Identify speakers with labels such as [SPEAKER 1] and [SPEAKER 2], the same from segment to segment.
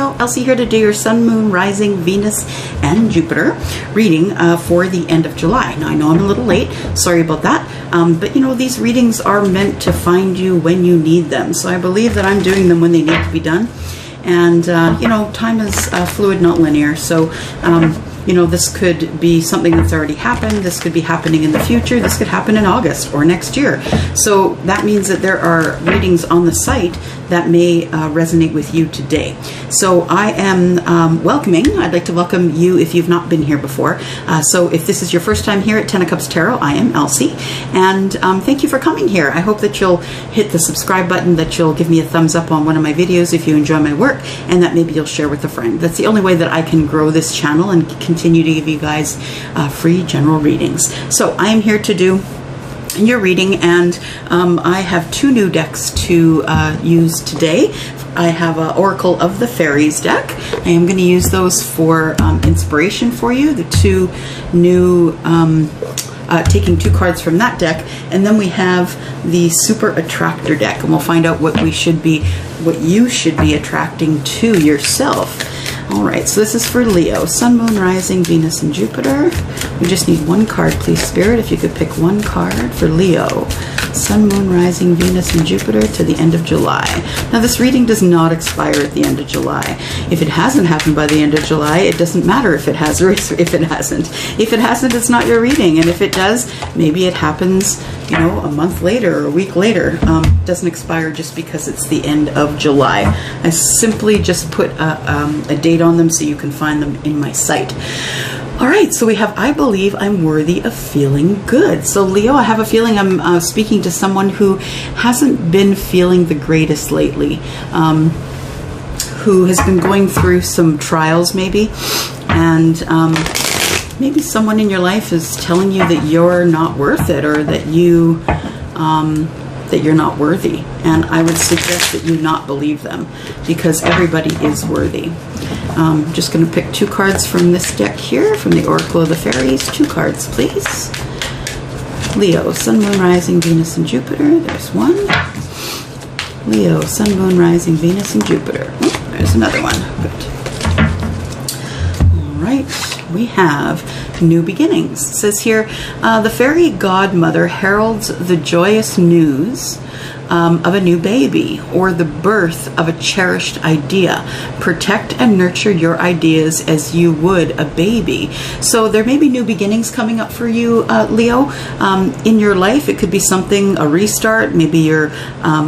[SPEAKER 1] Leo. Elsie here to do your Sun, Moon, Rising, Venus, and Jupiter reading for the end of July. Now, I know I'm a little late. Sorry about that. But, you know, these readings are meant to find you when you need them. So I believe that I'm doing them when they need to be done. And, you know, time is fluid, not linear. So, you know, this could be something that's already happened. This could be happening in the future. This could happen in August or next year. So that means that there are readings on the site that may resonate with you today. So I am I'd like to welcome you if you've not been here before. So if this is your first time here at 10 of Cups Tarot, I am Elsie. And thank you for coming here. I hope that you'll hit the subscribe button, that you'll give me a thumbs up on one of my videos if you enjoy my work, and that maybe you'll share with a friend. That's the only way that I can grow this channel and continue to give you guys free general readings. So I am here to do your reading, and I have two new decks to use today. I have an Oracle of the Fairies deck. I am going to use those for inspiration for you. The two new, taking two cards from that deck, and then we have the Super Attractor deck, and we'll find out what you should be attracting to yourself. All right, so this is for Leo. Sun, Moon, Rising, Venus, and Jupiter. We just need one card, please, Spirit. If you could pick one card for Leo. Sun, Moon, Rising, Venus, and Jupiter to the end of July. Now, this reading does not expire at the end of July. If it hasn't happened by the end of July, it doesn't matter if it has or if it hasn't. If it hasn't, it's not your reading. And if it does, maybe it happens, you know, a month later or a week later. It doesn't expire just because it's the end of July. I simply just put a date on them so you can find them in my site. All right, so we have, I believe I'm worthy of feeling good. So Leo, I have a feeling I'm speaking to someone who hasn't been feeling the greatest lately, who has been going through some trials maybe, and maybe someone in your life is telling you that you're not worth it, or that you're not worthy. And I would suggest that you not believe them, because everybody is worthy. I'm just going to pick two cards from this deck here, from the Oracle of the Fairies. Two cards, please. Leo, Sun, Moon, Rising, Venus, and Jupiter. There's one. Leo, Sun, Moon, Rising, Venus, and Jupiter. Oh, there's another one. Good. All right. We have new beginnings. It says here, the fairy godmother heralds the joyous news of a new baby, or the birth of a cherished idea. Protect and nurture your ideas as you would a baby. So there may be new beginnings coming up for you, Leo, in your life. It could be something, a restart. Maybe you're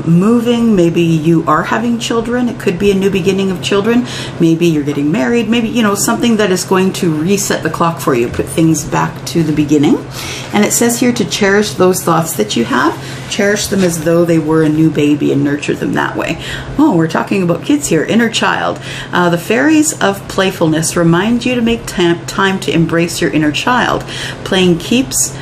[SPEAKER 1] moving. Maybe you are having children. It could be a new beginning of children. Maybe you're getting married. Maybe, you know, something that is going to reset the clock for you, put things back to the beginning. And it says here to cherish those thoughts that you have. Cherish them as though they were a new baby and nurture them that way. Oh, we're talking about kids here. Inner child. The fairies of playfulness remind you to make time to embrace your inner child. Playing keeps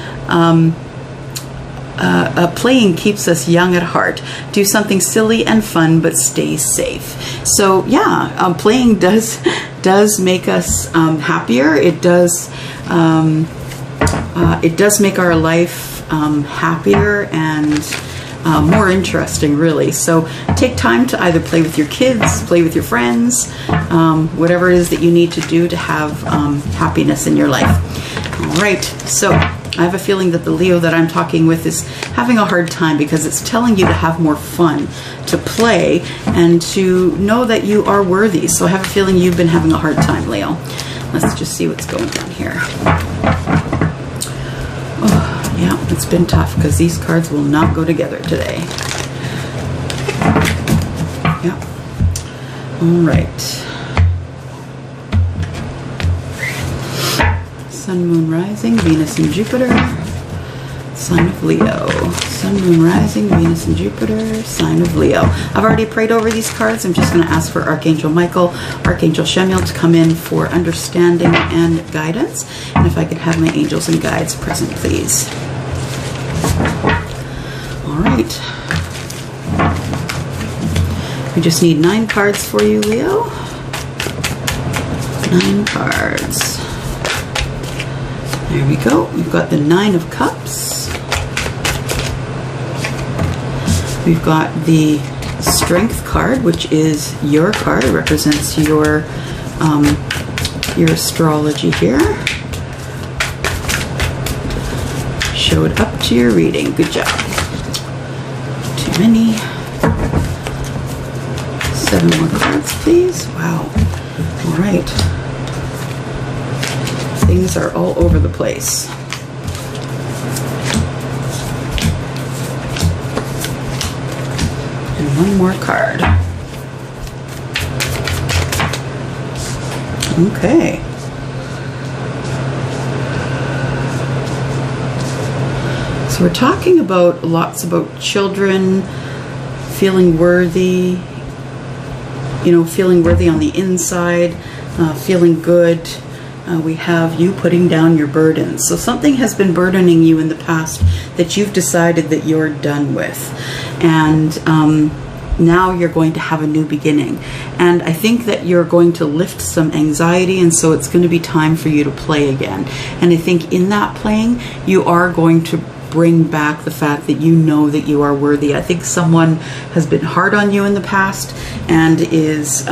[SPEAKER 1] us young at heart. Do something silly and fun, but stay safe. So yeah, playing does make us happier. It does make our life happier and more interesting, really. So take time to either play with your kids, play with your friends, whatever it is that you need to do to have happiness in your life. All right, so I have a feeling that the Leo that I'm talking with is having a hard time, because it's telling you to have more fun, to play, and to know that you are worthy. So I have a feeling you've been having a hard time, Leo. Let's just see what's going on here. Oh, yeah, it's been tough, because these cards will not go together today. Yeah. All right. Sun, Moon, Rising, Venus, and Jupiter. Sign of Leo. Sun, Moon, Rising, Venus, and Jupiter. Sign of Leo. I've already prayed over these cards. I'm just going to ask for Archangel Michael, Archangel Shemiel to come in for understanding and guidance. And if I could have my angels and guides present, please. All right. We just need 9 cards for you, Leo. 9 cards. There we go. We've got the 9 of Cups. We've got the Strength card, which is your card. It represents your astrology here. Show it up to your reading. Good job. Too many. 7 more cards, please. Wow. All right. Things are all over the place. And 1 more card. Okay. So we're talking about lots about children, feeling worthy, you know, feeling worthy on the inside, feeling good. We have you putting down your burdens. So something has been burdening you in the past that you've decided that you're done with. And now you're going to have a new beginning. And I think that you're going to lift some anxiety, and so it's going to be time for you to play again. And I think in that playing, you are going to bring back the fact that you know that you are worthy. I think someone has been hard on you in the past and is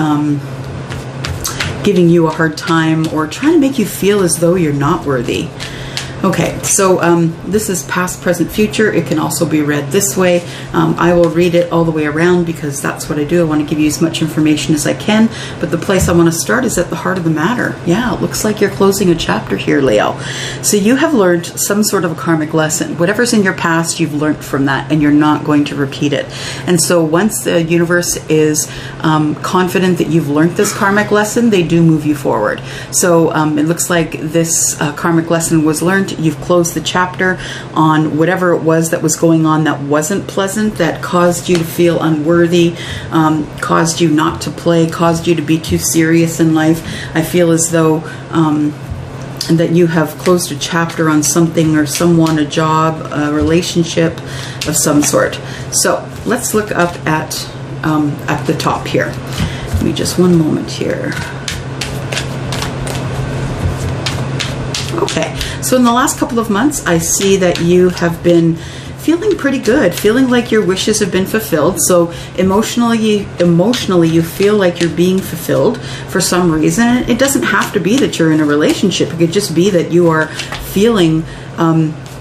[SPEAKER 1] giving you a hard time or trying to make you feel as though you're not worthy. Okay, so this is past, present, future. It can also be read this way. I will read it all the way around because that's what I do. I want to give you as much information as I can, but the place I want to start is at the heart of the matter. Yeah, it looks like you're closing a chapter here, Leo. So you have learned some sort of a karmic lesson. Whatever's in your past, you've learned from that, and you're not going to repeat it. And so once the universe is confident that you've learned this karmic lesson, they do move you forward. So it looks like this karmic lesson was learned. You've closed the chapter on whatever it was that was going on that wasn't pleasant, that caused you to feel unworthy, caused you not to play, caused you to be too serious in life. I feel as though that you have closed a chapter on something or someone, a job, a relationship of some sort. So let's look up at the top here. Give me just one moment here. Okay, so in the last couple of months, I see that you have been feeling pretty good, feeling like your wishes have been fulfilled. So emotionally you feel like you're being fulfilled for some reason. It doesn't have to be that you're in a relationship. It could just be that you are feeling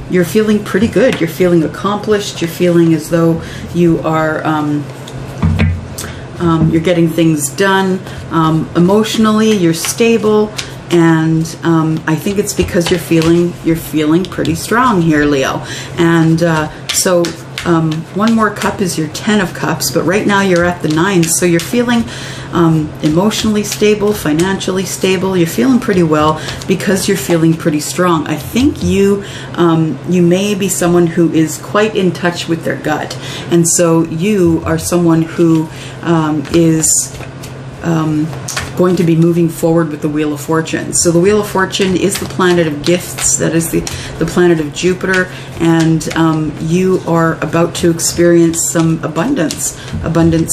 [SPEAKER 1] you're feeling pretty good. You're feeling accomplished. You're feeling as though you are you're getting things done. Emotionally, you're stable. And I think it's because you're feeling pretty strong here, Leo. And so 1 more cup is your 10 of cups, but right now you're at the 9. So you're feeling emotionally stable, financially stable. You're feeling pretty well because you're feeling pretty strong. I think you may be someone who is quite in touch with their gut. And so you are someone who is going to be moving forward with the Wheel of Fortune. So the Wheel of Fortune is the planet of gifts. That is the planet of Jupiter, and you are about to experience some abundance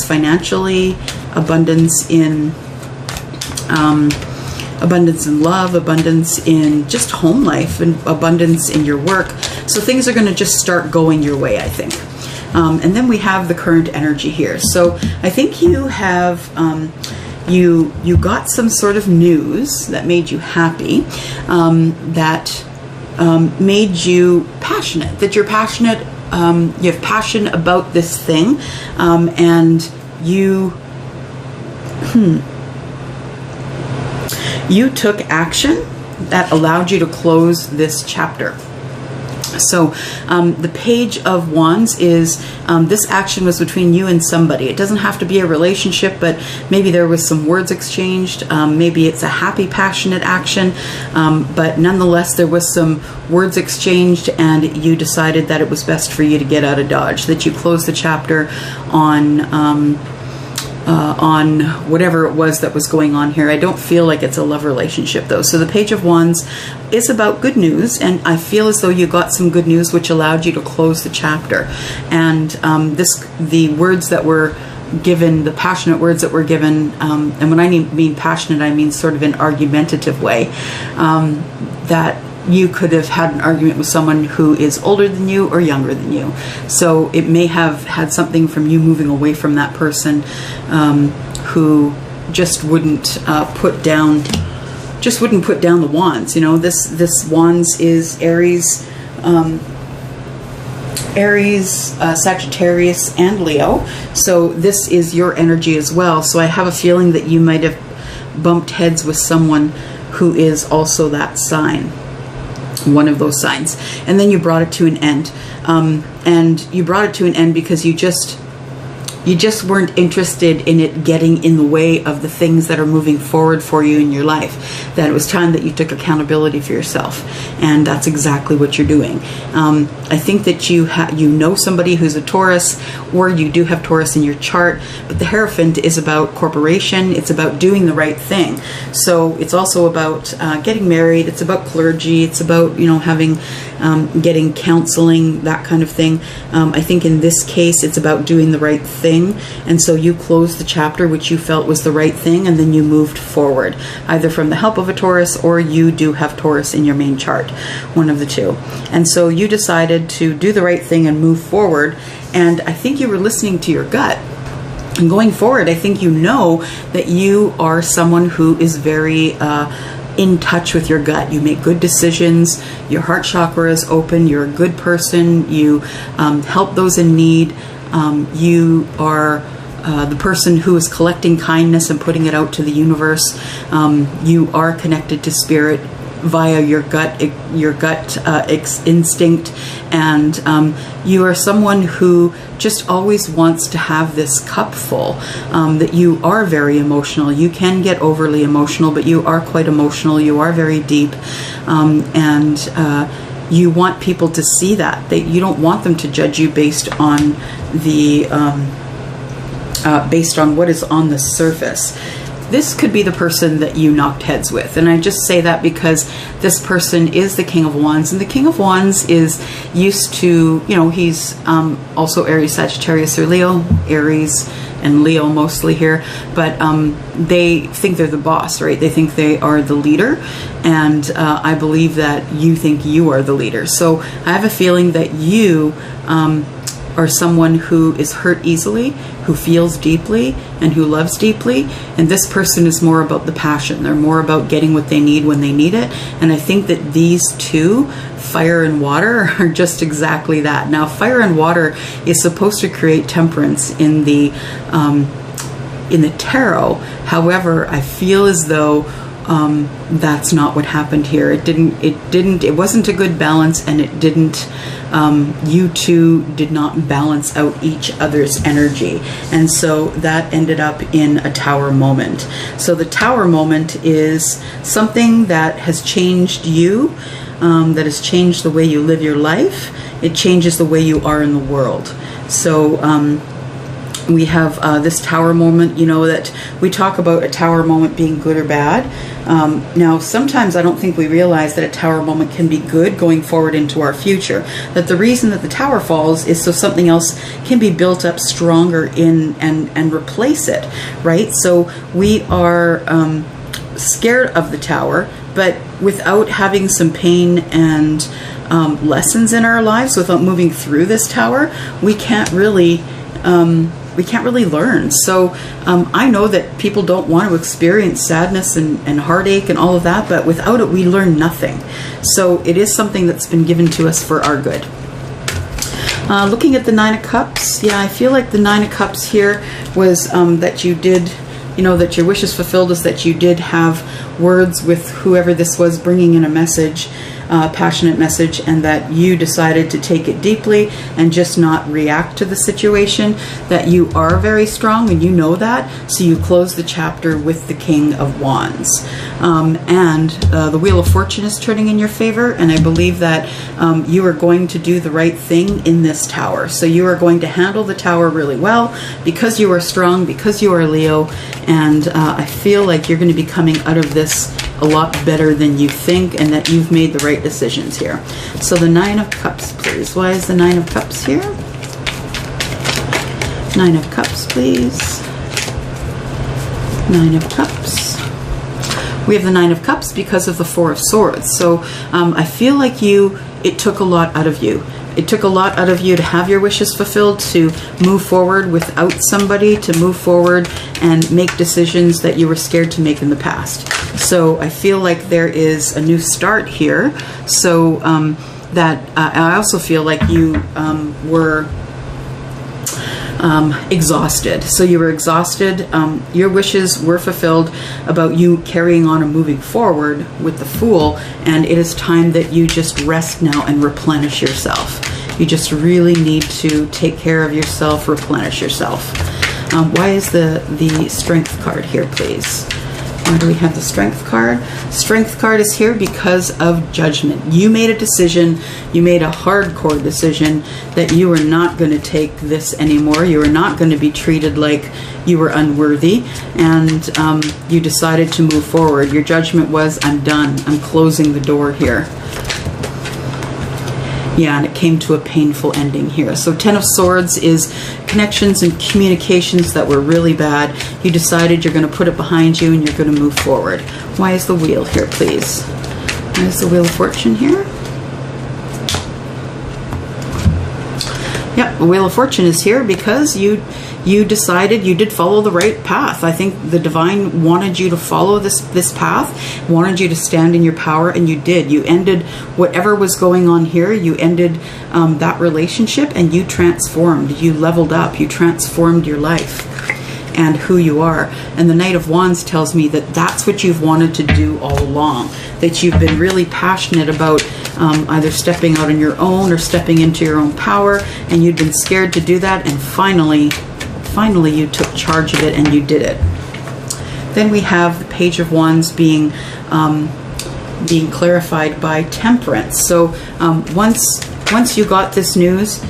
[SPEAKER 1] financially, abundance in love, abundance in just home life, and abundance in your work. So things are going to just start going your way, I think. And then we have the current energy here. So I think you have you got some sort of news that made you happy, that made you passionate, that you're passionate, you have passion about this thing, and you took action that allowed you to close this chapter. So the Page of Wands is this action was between you and somebody. It doesn't have to be a relationship, but maybe there was some words exchanged. Maybe it's a happy, passionate action, but nonetheless there was some words exchanged, and you decided that it was best for you to get out of Dodge, that you closed the chapter on whatever it was that was going on here. I don't feel like it's a love relationship though. So the Page of Wands is about good news, and I feel as though you got some good news which allowed you to close the chapter. And the words that were given, the passionate words that were given, and when I mean passionate, I mean sort of an argumentative way, that you could have had an argument with someone who is older than you or younger than you. So it may have had something from you moving away from that person who just wouldn't put down the wands. You know, this wands is Aries, Sagittarius, and Leo. So this is your energy as well. So I have a feeling that you might have bumped heads with someone who is also that sign, one of those signs. And then you brought it to an end. And you brought it to an end because you just weren't interested in it getting in the way of the things that are moving forward for you in your life. That it was time that you took accountability for yourself. And that's exactly what you're doing. I think that you know somebody who's a Taurus, or you do have Taurus in your chart, but the Hierophant is about corporation. It's about doing the right thing. So it's also about getting married. It's about clergy. It's about, you know, getting counseling, that kind of thing. I think in this case, it's about doing the right thing. And so you closed the chapter which you felt was the right thing, and then you moved forward, either from the help of a Taurus, or you do have Taurus in your main chart, one of the two. And so you decided to do the right thing and move forward. And I think you were listening to your gut. And going forward, I think you know that you are someone who is very in touch with your gut. You make good decisions. Your heart chakra is open. You're a good person. You help those in need. You are the person who is collecting kindness and putting it out to the universe. You are connected to spirit via your gut instinct, and you are someone who just always wants to have this cup full. That you are very emotional. You can get overly emotional, but you are quite emotional. You are very deep, and you want people to see that. You don't want them to judge you based on what is on the surface. This could be the person that you knocked heads with. And I just say that because this person is the King of Wands. And the King of Wands is used to, you know, he's also Aries, Sagittarius, or Leo. Aries and Leo mostly here. But they think they're the boss, right? They think they are the leader. And I believe that you think you are the leader. So I have a feeling that you are someone who is hurt easily, who feels deeply, and who loves deeply. And this person is more about the passion. They're more about getting what they need when they need it. And I think that these two, fire and water, are just exactly that. Now, fire and water is supposed to create temperance in the tarot. However, I feel as though that's not what happened here. It wasn't a good balance, and it didn't, you two did not balance out each other's energy. And so that ended up in a tower moment. So the tower moment is something that has changed you, that has changed the way you live your life. It changes the way you are in the world. So, we have this tower moment, you know, that we talk about a tower moment being good or bad. Now, sometimes I don't think we realize that a tower moment can be good going forward into our future. That the reason that the tower falls is so something else can be built up stronger in and replace it, right? So we are scared of the tower, but without having some pain and lessons in our lives, without moving through this tower, we can't really learn. So I know that people don't want to experience sadness and heartache and all of that, but without it, we learn nothing. So it is something that's been given to us for our good. Looking at the Nine of Cups, yeah, I feel like the Nine of Cups here was that you did, you know, that your wishes fulfilled is that you did have words with whoever this was bringing in a message, passionate message, and that you decided to take it deeply and just not react to the situation, that you are very strong and you know that, so you close the chapter with the King of Wands. And the Wheel of Fortune is turning in your favor, and I believe that you are going to do the right thing in this tower. So you are going to handle the tower really well because you are strong, because you are Leo, and I feel like you're going to be coming out of this a lot better than you think, and that you've made the right decisions here. So the Nine of Cups, please. Why is the Nine of Cups here? Nine of Cups, please. Nine of Cups. We have the Nine of Cups because of the Four of Swords. So I feel like it took a lot out of you. It took a lot out of you to have your wishes fulfilled, to move forward without somebody, to move forward and make decisions that you were scared to make in the past. So I feel like there is a new start here. So that I also feel like you were exhausted. So you were exhausted. Your wishes were fulfilled about you carrying on and moving forward with the Fool, and it is time that you just rest now and replenish yourself. You just really need to take care of yourself, replenish yourself. Why is the Strength card here, please? Why do we have the Strength card? Strength card is here because of judgment. You made a decision, you made a hardcore decision that you were not going to take this anymore. You were not going to be treated like you were unworthy, and you decided to move forward. Your judgment was, I'm done. I'm closing the door here. Yeah, and it came to a painful ending here. So Ten of Swords is connections and communications that were really bad. You decided you're going to put it behind you and you're going to move forward. Why is the Wheel here, please? Why is the Wheel of Fortune here? Yep, the Wheel of Fortune is here because you decided you did follow the right path. I think the divine wanted you to follow this path, wanted you to stand in your power, and you did. You ended whatever was going on here. You ended that relationship, and you transformed. You leveled up. You transformed your life and who you are. And the Knight of Wands tells me that that's what you've wanted to do all along, that you've been really passionate about either stepping out on your own or stepping into your own power, and you'd been scared to do that, and finally you took charge of it and you did it. Then we have the Page of Wands being clarified by Temperance. So once you got this news,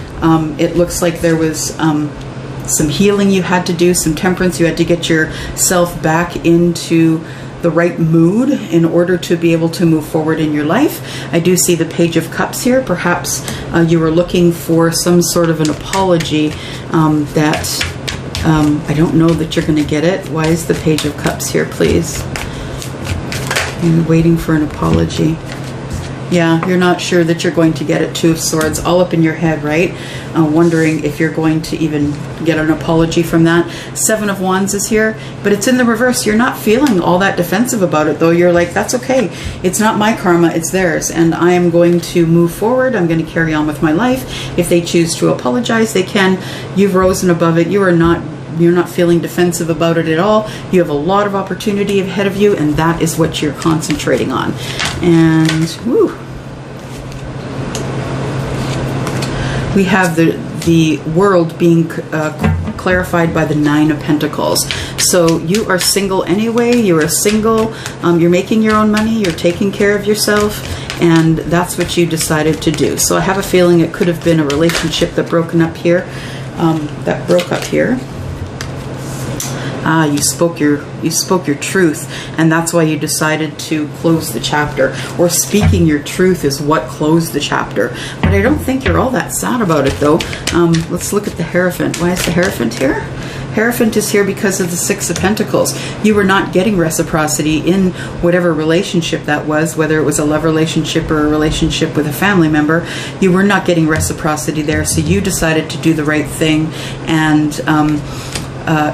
[SPEAKER 1] it looks like there was some healing you had to do, some temperance. You had to get yourself back into the right mood in order to be able to move forward in your life. I do see the Page of Cups here. Perhaps you were looking for some sort of an apology that I don't know that you're going to get it. Why is the Page of Cups here, please? You're waiting for an apology. Yeah, you're not sure that you're going to get it. Two of Swords, all up in your head, right? Wondering if you're going to even get an apology from that. Seven of Wands is here, but it's in the reverse. You're not feeling all that defensive about it, though. You're like, that's okay. It's not my karma, it's theirs, and I am going to move forward. I'm going to carry on with my life. If they choose to apologize, they can. You've risen above it. You're not feeling defensive about it at all. You have a lot of opportunity ahead of you, and that is what you're concentrating on. And whew, we have the World being clarified by the Nine of Pentacles. So you are single anyway. You are single. You're making your own money. You're taking care of yourself, and that's what you decided to do. So I have a feeling it could have been a relationship that broke up here. You spoke your truth, and that's why you decided to close the chapter. Or speaking your truth is what closed the chapter. But I don't think you're all that sad about it, though. Let's look at the Hierophant. Why is the Hierophant here? Hierophant is here because of the Six of Pentacles. You were not getting reciprocity in whatever relationship that was, whether it was a love relationship or a relationship with a family member. You were not getting reciprocity there, so you decided to do the right thing and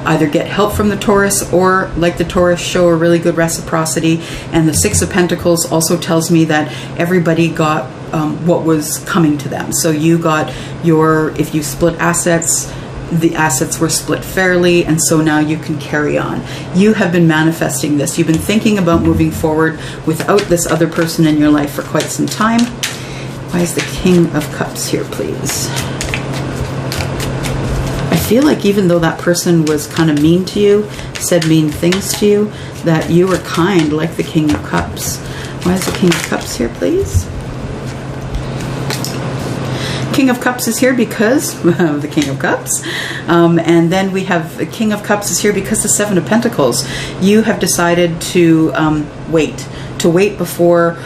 [SPEAKER 1] either get help from the Taurus or, like the Taurus, show a really good reciprocity. And the Six of Pentacles also tells me that everybody got what was coming to them. So you got if you split assets, the assets were split fairly, and so now you can carry on. You have been manifesting this. You've been thinking about moving forward without this other person in your life for quite some time. Why is the King of Cups here, please? I feel like even though that person was kind of mean to you, said mean things to you, that you were kind, like the King of Cups. Why is the King of Cups here, please? King of Cups is here because of the King of Cups. And then we have the King of Cups is here because the Seven of Pentacles. You have decided to wait before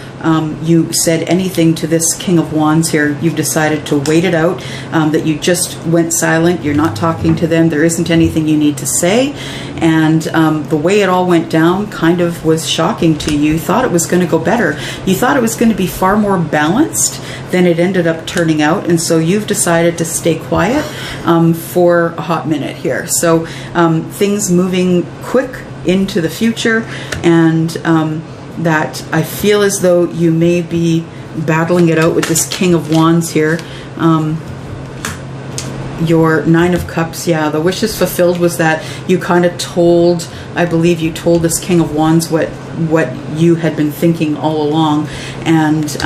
[SPEAKER 1] you said anything to this King of Wands here. You've decided to wait it out, that you just went silent. You're not talking to them. There isn't anything you need to say. And the way it all went down kind of was shocking to you. You thought it was going to go better. You thought it was going to be far more balanced than it ended up turning out. And so you've decided to stay quiet for a hot minute here. So things moving quick into the future, and that I feel as though you may be battling it out with this King of Wands here. Your Nine of Cups, yeah, the wishes fulfilled was that you kind of told, I believe you told this King of Wands what you had been thinking all along, and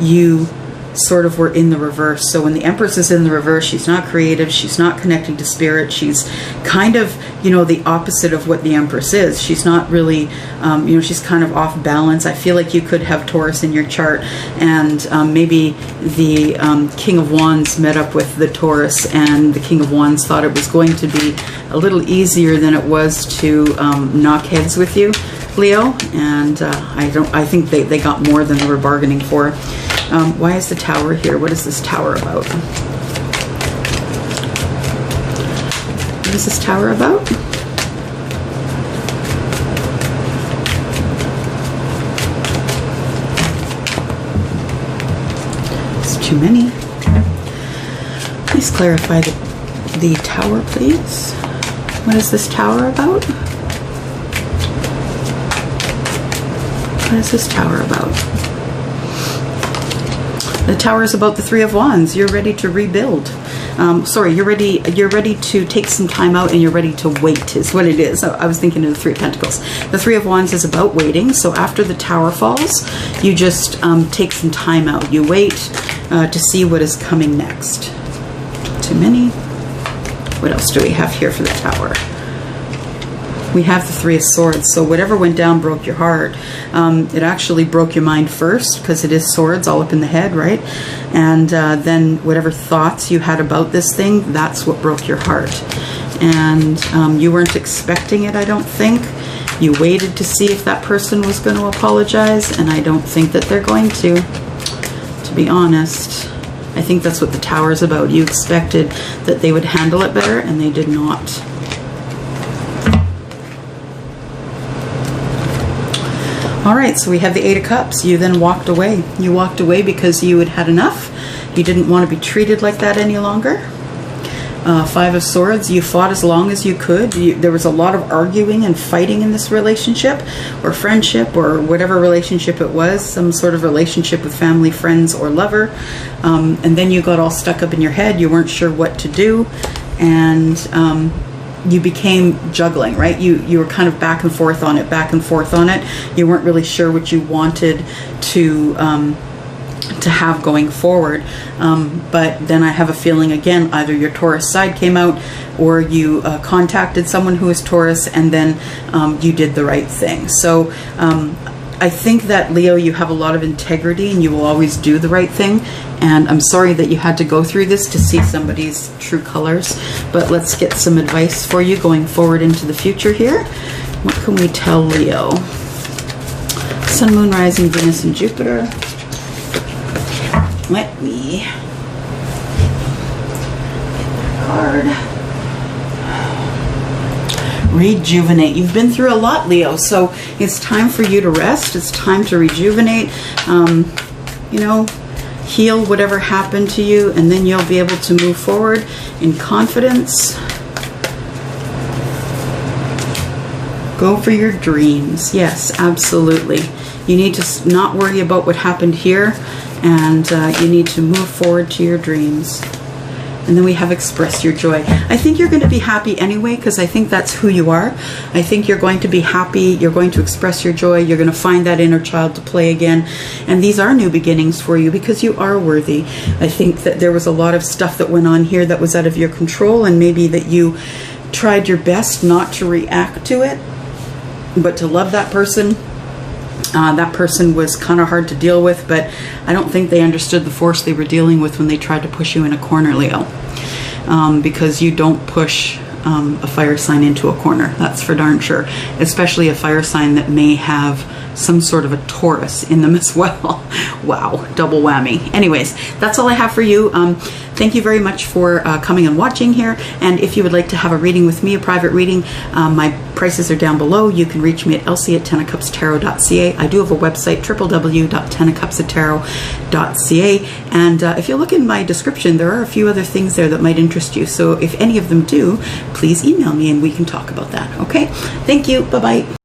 [SPEAKER 1] you sort of were in the reverse. So when the Empress is in the reverse, she's not creative, she's not connecting to spirit, she's kind of, you know, the opposite of what the Empress is. She's not really, you know, she's kind of off balance. I feel like you could have Taurus in your chart, and maybe the King of Wands met up with the Taurus, and the King of Wands thought it was going to be a little easier than it was to knock heads with you, Leo, and I think they got more than they were bargaining for. Why is the Tower here? What is this Tower about? What is this Tower about? It's too many. Please clarify the Tower, please. What is this Tower about? What is this Tower about? The Tower is about the Three of Wands. You're ready to rebuild. Sorry, you're ready to take some time out, and you're ready to wait is what it is. I was thinking of the Three of Pentacles. The Three of Wands is about waiting. So after the Tower falls, you just take some time out. You wait to see what is coming next. Too many. What else do we have here for the Tower? We have the Three of Swords. So whatever went down broke your heart. It actually broke your mind first, because it is swords all up in the head, right? And then whatever thoughts you had about this thing, that's what broke your heart. And you weren't expecting it, I don't think. You waited to see if that person was going to apologize, and I don't think that they're going to be honest. I think that's what the Tower is about. You expected that they would handle it better, and they did not. All right, so we have the Eight of Cups. You then walked away. You walked away because you had had enough. You didn't want to be treated like that any longer. Five of Swords. You fought as long as you could. There was a lot of arguing and fighting in this relationship, or friendship, or whatever relationship it was, some sort of relationship with family, friends, or lover. And then you got all stuck up in your head. You weren't sure what to do, and you became juggling, right? You were kind of back and forth on it, back and forth on it. You weren't really sure what you wanted to have going forward. But then I have a feeling, again, either your Taurus side came out, or you contacted someone who is Taurus, and then you did the right thing. So I think that, Leo, you have a lot of integrity, and you will always do the right thing. And I'm sorry that you had to go through this to see somebody's true colors. But let's get some advice for you going forward into the future here. What can we tell Leo? Sun, Moon, Rising, Venus, and Jupiter. Let me get that card. Rejuvenate. You've been through a lot, Leo, so it's time for you to rest. It's time to rejuvenate. You know, heal whatever happened to you, and then you'll be able to move forward in confidence. Go for your dreams. Yes, absolutely. You need to not worry about what happened here, and you need to move forward to your dreams. And then we have express your joy. I think you're going to be happy anyway, because I think that's who you are. I think you're going to be happy. You're going to express your joy. You're going to find that inner child to play again. And these are new beginnings for you, because you are worthy. I think that there was a lot of stuff that went on here that was out of your control, and maybe that you tried your best not to react to it, but to love that person. That person was kind of hard to deal with, but I don't think they understood the force they were dealing with when they tried to push you in a corner, Leo. Because you don't push a fire sign into a corner, that's for darn sure. Especially a fire sign that may have some sort of a Taurus in them as well. Wow, double whammy. Anyways, that's all I have for you. Thank you very much for coming and watching here. And if you would like to have a reading with me, a private reading, my prices are down below. You can reach me at elsie@tenofcupstarot.ca. I do have a website, www.tenofcupstarot.ca. And if you look in my description, there are a few other things there that might interest you. So if any of them do, please email me and we can talk about that. Okay? Thank you. Bye-bye.